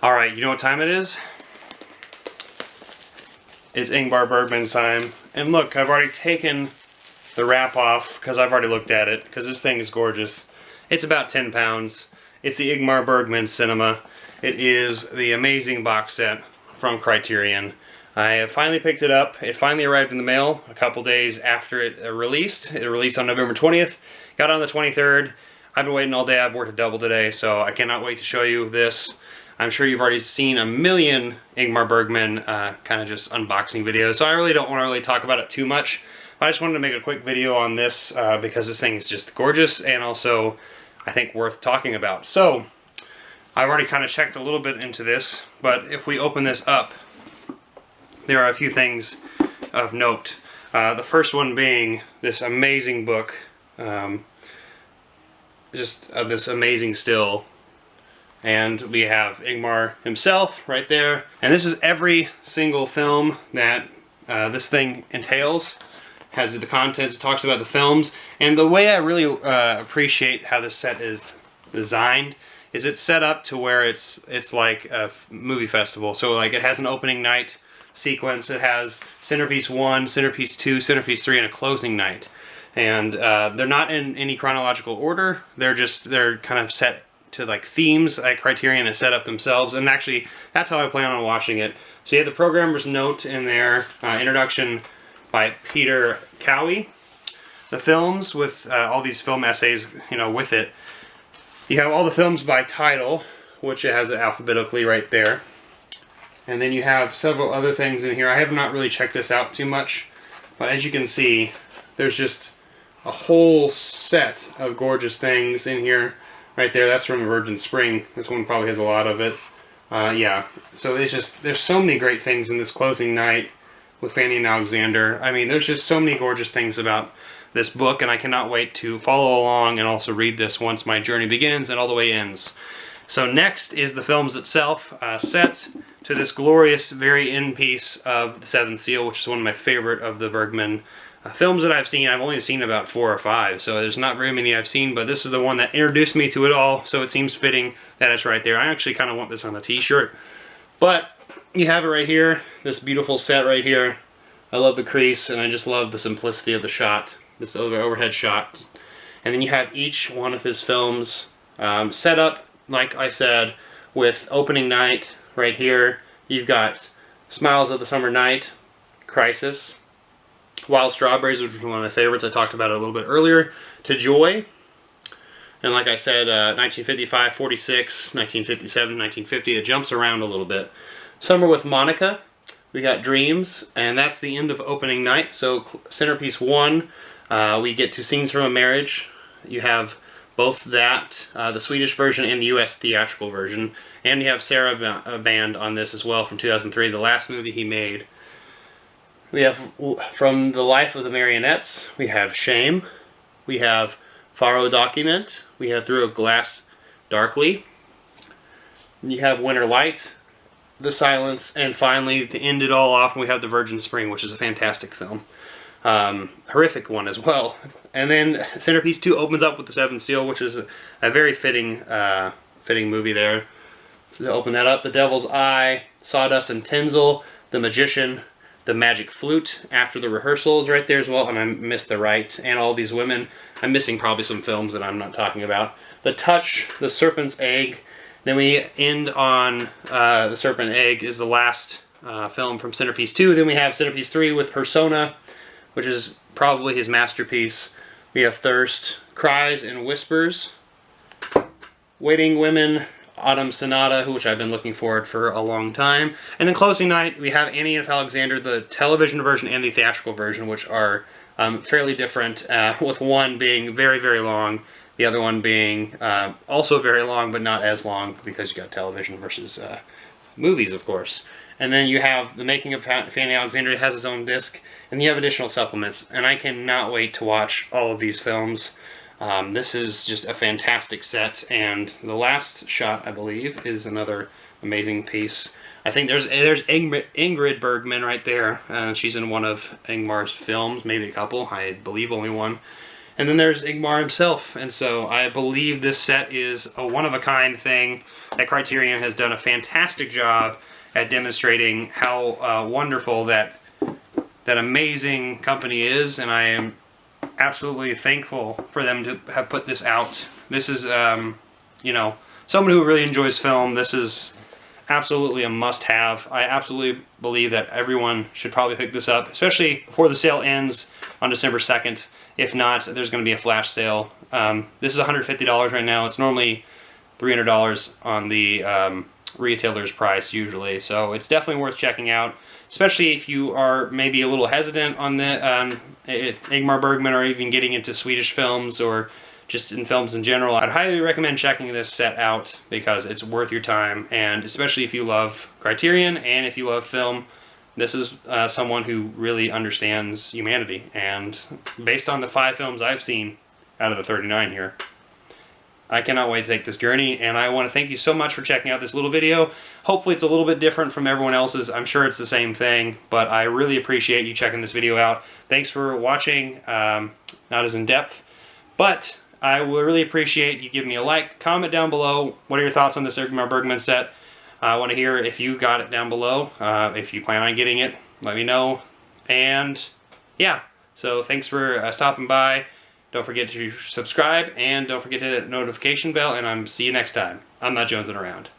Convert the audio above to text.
Alright, you know what time it is? It's Ingmar Bergman time. And look, I've already taken the wrap off because I've already looked at it, because this thing is gorgeous. It's about 10 pounds. It's the Ingmar Bergman Cinema. It is the amazing box set from Criterion. I have finally picked it up. It finally arrived in the mail a couple days after it released. It released on November 20th. Got on the 23rd. I've been waiting all day. I've worked a double today, so I cannot wait to show you this. I'm sure you've already seen a million Ingmar Bergman kind of just unboxing videos, so I really don't want to really talk about it too much. I just wanted to make a quick video on this because this thing is just gorgeous and also, I think, worth talking about. So, I've already kind of checked a little bit into this, but if we open this up, there are a few things of note. The first one being this amazing book, just of this amazing still. And we have Ingmar himself right there. And this is every single film that this thing entails. Has the contents, it talks about the films. And the way I really appreciate how this set is designed is it's set up to where it's like a movie festival. So like it has an opening night sequence, it has centerpiece 1, centerpiece 2, centerpiece 3, and a closing night. And they're not in any chronological order. They're kind of set to like themes that Criterion has set up themselves, and actually that's how I plan on watching it. So you have the programmer's note in there, introduction by Peter Cowie, the films with all these film essays, you know, with it. You have all the films by title, which it has it alphabetically right there, and then you have several other things in here. I have not really checked this out too much, but as you can see, there's just a whole set of gorgeous things in here. Right there, that's from Virgin Spring. This one probably has a lot of it. Yeah, so it's just, there's so many great things in this closing night with Fanny and Alexander. I mean, there's just so many gorgeous things about this book, and I cannot wait to follow along and also read this once my journey begins and all the way ends. So next is the films itself, set to this glorious, very end piece of The Seventh Seal, which is one of my favorite of the Bergman films that I've seen. I've only seen about 4 or 5, so there's not very many I've seen, but this is the one that introduced me to it all, so it seems fitting that it's right there. I actually kind of want this on a t-shirt, but you have it right here, this beautiful set right here. I love the crease, and I just love the simplicity of the shot, this overhead shot. And then you have each one of his films set up, like I said, with opening night right here. You've got Smiles of the Summer Night, Crisis, Wild Strawberries, which was one of my favorites, I talked about it a little bit earlier, To Joy, and like I said, 1955, 46, 1957, 1950, it jumps around a little bit. Summer with Monica, we got Dreams, and that's the end of opening night. So centerpiece 1, we get to Scenes from a Marriage. You have both that, the Swedish version and the US theatrical version, and you have Sarah Band on this as well from 2003, the last movie he made. We have From the Life of the Marionettes, we have Shame, we have Faro Document, we have Through a Glass Darkly, you have Winter Light, The Silence, and finally, to end it all off, we have The Virgin Spring, which is a fantastic film. Horrific one as well. And then centerpiece 2 opens up with The Seventh Seal, which is a very fitting movie there. To open that up, The Devil's Eye, Sawdust and Tinsel, The Magician, The Magic Flute, After the Rehearsals right there as well, and I missed The Right, and All These Women. I'm missing probably some films that I'm not talking about. The Touch, The Serpent's Egg. Then we end on The Serpent Egg is the last film from centerpiece 2. Then we have centerpiece 3 with Persona, which is probably his masterpiece. We have Thirst, Cries and Whispers, Waiting Women, Autumn Sonata, which I've been looking forward for a long time. And then closing night, we have Annie and Alexander, the television version and the theatrical version, which are fairly different, with one being very, very long, the other one being also very long, but not as long, because you got television versus movies, of course. And then you have The Making of Fanny Alexander, has its own disc, and you have additional supplements. And I cannot wait to watch all of these films. This is just a fantastic set, and the last shot, I believe, is another amazing piece. I think there's Ingrid Bergman right there. She's in one of Ingmar's films, maybe a couple, I believe only one. And then there's Ingmar himself, and so I believe this set is a one-of-a-kind thing that Criterion has done a fantastic job at demonstrating how wonderful that amazing company is, and I am absolutely thankful for them to have put this out. This is, you know, someone who really enjoys film, this is absolutely a must-have. I absolutely believe that everyone should probably pick this up, especially before the sale ends on December 2nd. If not, there's going to be a flash sale. This is $150 right now. It's normally $300 on the retailer's price usually, so it's definitely worth checking out, especially if you are maybe a little hesitant on the Ingmar Bergman, or even getting into Swedish films or just in films in general. I'd highly recommend checking this set out because it's worth your time, and especially if you love Criterion and if you love film, this is someone who really understands humanity. And based on the 5 films I've seen out of the 39 here, I cannot wait to take this journey, and I want to thank you so much for checking out this little video. Hopefully it's a little bit different from everyone else's. I'm sure it's the same thing, but I really appreciate you checking this video out. Thanks for watching. Not as in-depth, but I would really appreciate you giving me a like, comment down below. What are your thoughts on this Ingmar Bergman set? I want to hear if you got it down below. If you plan on getting it, let me know. And yeah, so thanks for stopping by. Don't forget to subscribe, and don't forget to hit that notification bell, and see you next time. I'm not jonesing around.